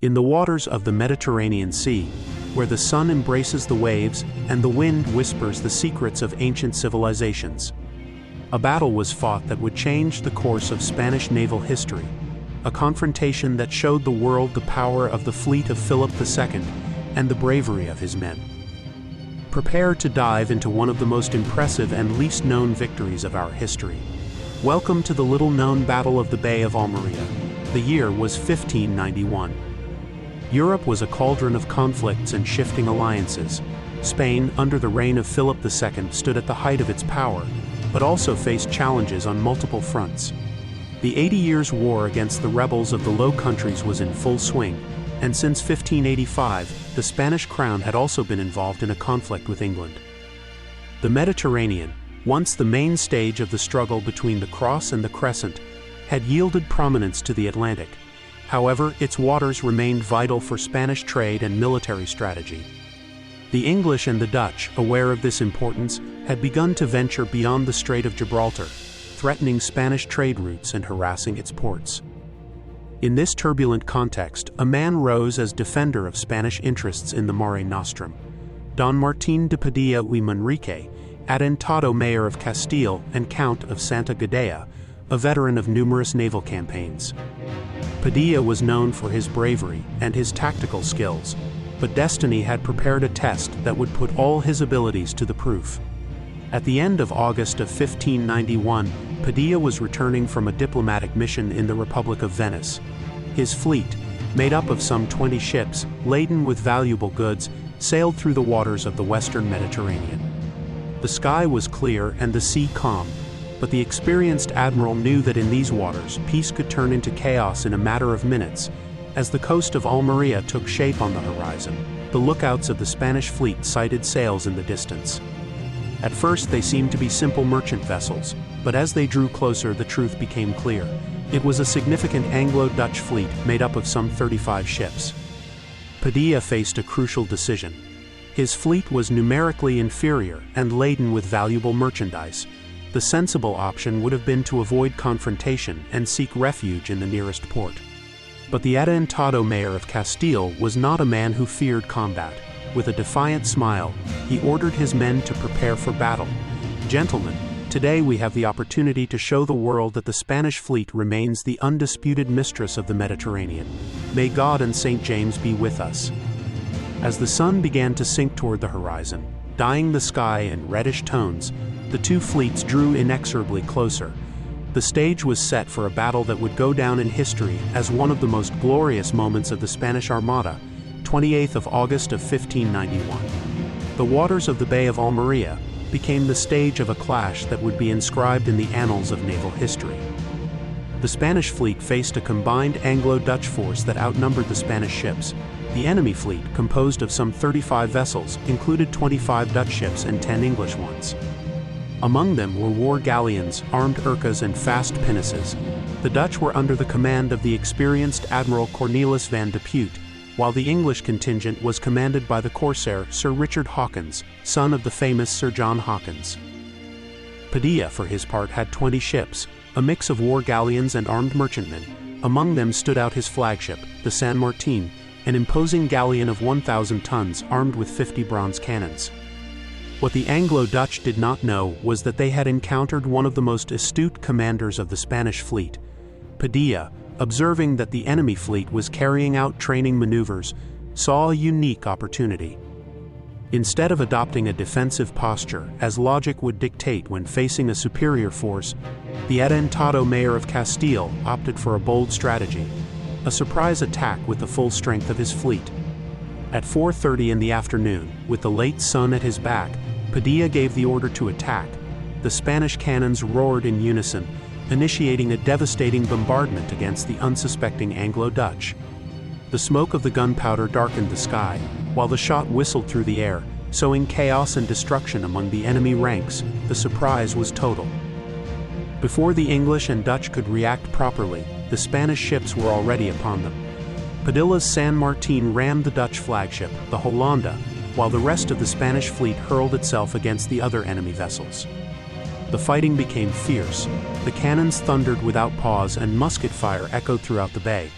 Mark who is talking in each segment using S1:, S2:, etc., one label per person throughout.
S1: In the waters of the Mediterranean Sea, where the sun embraces the waves and the wind whispers the secrets of ancient civilizations, a battle was fought that would change the course of Spanish naval history, a confrontation that showed the world the power of the fleet of Philip II and the bravery of his men. Prepare to dive into one of the most impressive and least-known victories of our history. Welcome to the little-known Battle of the Bay of Almeria. The year was 1591. Europe was a cauldron of conflicts and shifting alliances. Spain, under the reign of Philip II, stood at the height of its power, but also faced challenges on multiple fronts. The 80 Years' War against the rebels of the Low Countries was in full swing, and since 1585, the Spanish crown had also been involved in a conflict with England. The Mediterranean, once the main stage of the struggle between the Cross and the Crescent, had yielded prominence to the Atlantic. However, its waters remained vital for Spanish trade and military strategy. The English and the Dutch, aware of this importance, had begun to venture beyond the Strait of Gibraltar, threatening Spanish trade routes and harassing its ports. In this turbulent context, a man rose as defender of Spanish interests in the Mare Nostrum. Don Martín de Padilla y Manrique, Adelantado Mayor of Castile and Count of Santa Gadea, a veteran of numerous naval campaigns. Padilla was known for his bravery and his tactical skills, but destiny had prepared a test that would put all his abilities to the proof. At the end of August of 1591, Padilla was returning from a diplomatic mission in the Republic of Venice. His fleet, made up of some 20 ships laden with valuable goods, sailed through the waters of the western Mediterranean. The sky was clear and the sea calm, but the experienced admiral knew that in these waters, peace could turn into chaos in a matter of minutes. As the coast of Almeria took shape on the horizon, the lookouts of the Spanish fleet sighted sails in the distance. At first they seemed to be simple merchant vessels, but as they drew closer the truth became clear. It was a significant Anglo-Dutch fleet made up of some 35 ships. Padilla faced a crucial decision. His fleet was numerically inferior and laden with valuable merchandise. The sensible option would have been to avoid confrontation and seek refuge in the nearest port. But the Adelantado Mayor of Castile was not a man who feared combat. With a defiant smile, he ordered his men to prepare for battle. Gentlemen, today we have the opportunity to show the world that the Spanish fleet remains the undisputed mistress of the Mediterranean. May God and St. James be with us. As the sun began to sink toward the horizon, dyeing the sky in reddish tones, the two fleets drew inexorably closer. The stage was set for a battle that would go down in history as one of the most glorious moments of the Spanish Armada, 28th of August of 1591. The waters of the Bay of Almeria became the stage of a clash that would be inscribed in the annals of naval history. The Spanish fleet faced a combined Anglo-Dutch force that outnumbered the Spanish ships. The enemy fleet, composed of some 35 vessels, included 25 Dutch ships and 10 English ones. Among them were war galleons, armed urcas and fast pinnaces. The Dutch were under the command of the experienced Admiral Cornelis van de Putte, while the English contingent was commanded by the corsair Sir Richard Hawkins, son of the famous Sir John Hawkins. Padilla, for his part, had 20 ships, a mix of war galleons and armed merchantmen. Among them stood out his flagship, the San Martín, an imposing galleon of 1,000 tons armed with 50 bronze cannons. What the Anglo-Dutch did not know was that they had encountered one of the most astute commanders of the Spanish fleet. Padilla, observing that the enemy fleet was carrying out training maneuvers, saw a unique opportunity. Instead of adopting a defensive posture, as logic would dictate when facing a superior force, the Adelantado Mayor of Castile opted for a bold strategy, a surprise attack with the full strength of his fleet. At 4:30 in the afternoon, with the late sun at his back, Padilla gave the order to attack. The Spanish cannons roared in unison, initiating a devastating bombardment against the unsuspecting Anglo-Dutch. The smoke of the gunpowder darkened the sky, while the shot whistled through the air, sowing chaos and destruction among the enemy ranks. The surprise was total. Before the English and Dutch could react properly, the Spanish ships were already upon them. Padilla's San Martín rammed the Dutch flagship, the Hollanda, while the rest of the Spanish fleet hurled itself against the other enemy vessels. The fighting became fierce. The cannons thundered without pause and musket fire echoed throughout the bay.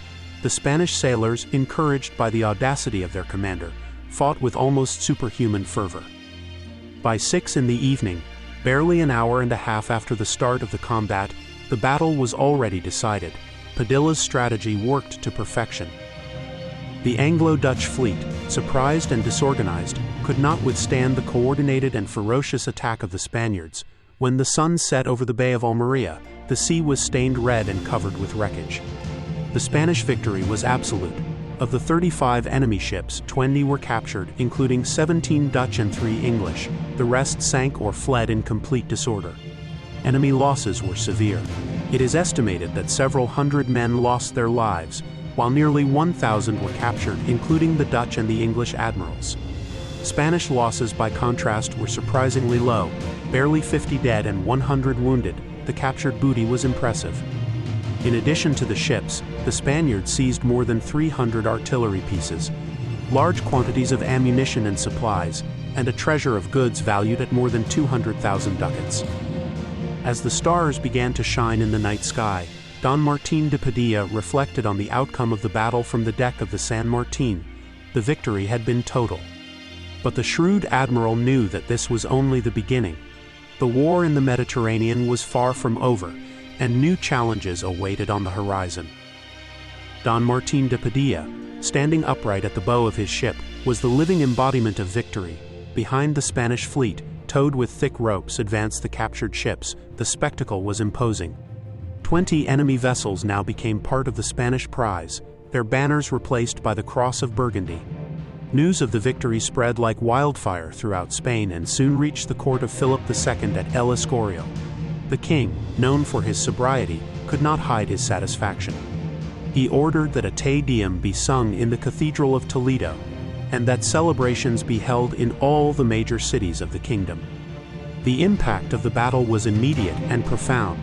S1: The Spanish sailors, encouraged by the audacity of their commander, fought with almost superhuman fervor. By 6 in the evening, barely an hour and a half after the start of the combat, the battle was already decided. Padilla's strategy worked to perfection. The Anglo-Dutch fleet, surprised and disorganized, could not withstand the coordinated and ferocious attack of the Spaniards. When the sun set over the Bay of Almería, the sea was stained red and covered with wreckage. The Spanish victory was absolute. Of the 35 enemy ships, 20 were captured, including 17 Dutch and 3 English. The rest sank or fled in complete disorder. Enemy losses were severe. It is estimated that several hundred men lost their lives, while nearly 1,000 were captured, including the Dutch and the English admirals. Spanish losses, by contrast, were surprisingly low, barely 50 dead and 100 wounded. The captured booty was impressive. In addition to the ships, the Spaniards seized more than 300 artillery pieces, large quantities of ammunition and supplies, and a treasure of goods valued at more than 200,000 ducats. As the stars began to shine in the night sky, Don Martín de Padilla reflected on the outcome of the battle from the deck of the San Martín. The victory had been total. But the shrewd admiral knew that this was only the beginning. The war in the Mediterranean was far from over, and new challenges awaited on the horizon. Don Martín de Padilla, standing upright at the bow of his ship, was the living embodiment of victory. Behind the Spanish fleet, towed with thick ropes, advanced the captured ships. The spectacle was imposing. 20 enemy vessels now became part of the Spanish prize, their banners replaced by the Cross of Burgundy. News of the victory spread like wildfire throughout Spain and soon reached the court of Philip II at El Escorial. The king, known for his sobriety, could not hide his satisfaction. He ordered that a Te Deum be sung in the Cathedral of Toledo, and that celebrations be held in all the major cities of the kingdom. The impact of the battle was immediate and profound.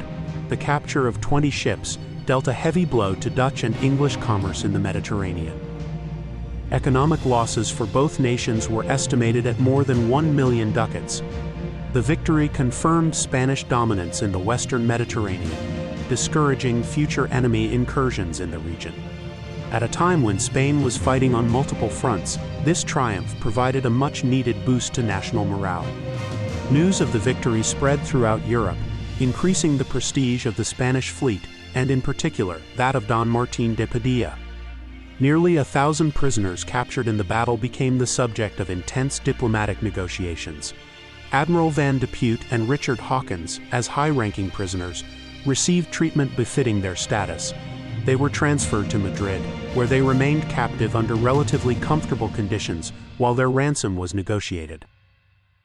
S1: The capture of 20 ships dealt a heavy blow to Dutch and English commerce in the Mediterranean. Economic losses for both nations were estimated at more than 1 million ducats. The victory confirmed Spanish dominance in the western Mediterranean, discouraging future enemy incursions in the region. At a time when Spain was fighting on multiple fronts, this triumph provided a much-needed boost to national morale. News of the victory spread throughout Europe, increasing the prestige of the Spanish fleet, and in particular, that of Don Martín de Padilla. Nearly 1,000 prisoners captured in the battle became the subject of intense diplomatic negotiations. Admiral Van de Putte and Richard Hawkins, as high-ranking prisoners, received treatment befitting their status. They were transferred to Madrid, where they remained captive under relatively comfortable conditions while their ransom was negotiated.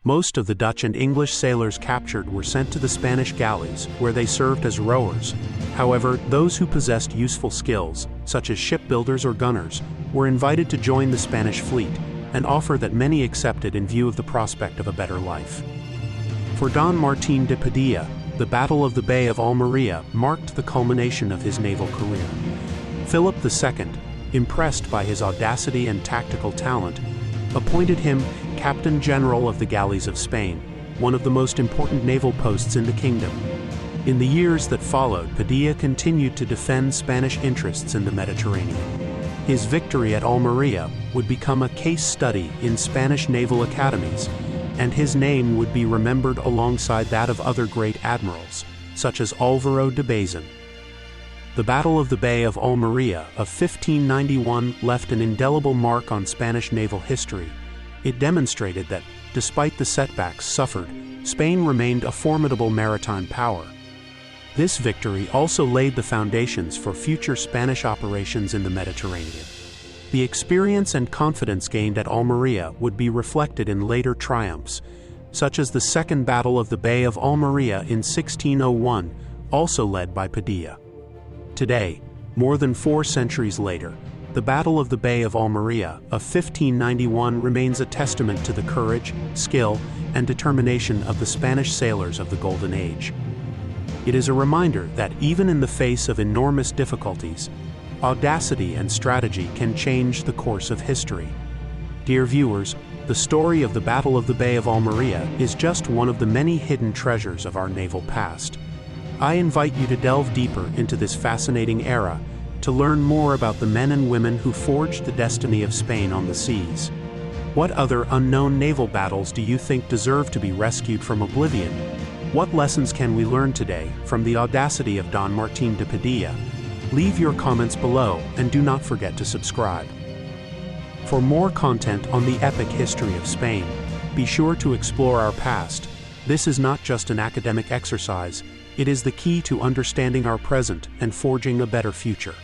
S1: Most of the Dutch and English sailors captured were sent to the Spanish galleys, where they served as rowers. However, those who possessed useful skills, such as shipbuilders or gunners, were invited to join the Spanish fleet, an offer that many accepted in view of the prospect of a better life. For Don Martín de Padilla, the Battle of the Bay of Almería marked the culmination of his naval career. Philip II, impressed by his audacity and tactical talent, appointed him Captain General of the Galleys of Spain, one of the most important naval posts in the kingdom. In the years that followed, Padilla continued to defend Spanish interests in the Mediterranean. His victory at Almería would become a case study in Spanish naval academies, and his name would be remembered alongside that of other great admirals, such as Álvaro de Bazan. The Battle of the Bay of Almería of 1591 left an indelible mark on Spanish naval history. It demonstrated that, despite the setbacks suffered, Spain remained a formidable maritime power. This victory also laid the foundations for future Spanish operations in the Mediterranean. The experience and confidence gained at Almería would be reflected in later triumphs, such as the Second Battle of the Bay of Almería in 1601, also led by Padilla. Today, more than 4 centuries later, the Battle of the Bay of Almería of 1591 remains a testament to the courage, skill, and determination of the Spanish sailors of the Golden Age. It is a reminder that even in the face of enormous difficulties, audacity and strategy can change the course of history. Dear viewers, the story of the Battle of the Bay of Almería is just one of the many hidden treasures of our naval past. I invite you to delve deeper into this fascinating era, to learn more about the men and women who forged the destiny of Spain on the seas. What other unknown naval battles do you think deserve to be rescued from oblivion? What lessons can we learn today from the audacity of Don Martín de Padilla? Leave your comments below and do not forget to subscribe. For more content on the epic history of Spain, be sure to explore our past. This is not just an academic exercise, it is the key to understanding our present and forging a better future.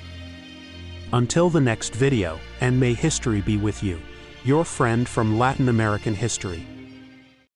S1: Until the next video, and may history be with you, your friend from Latin American history.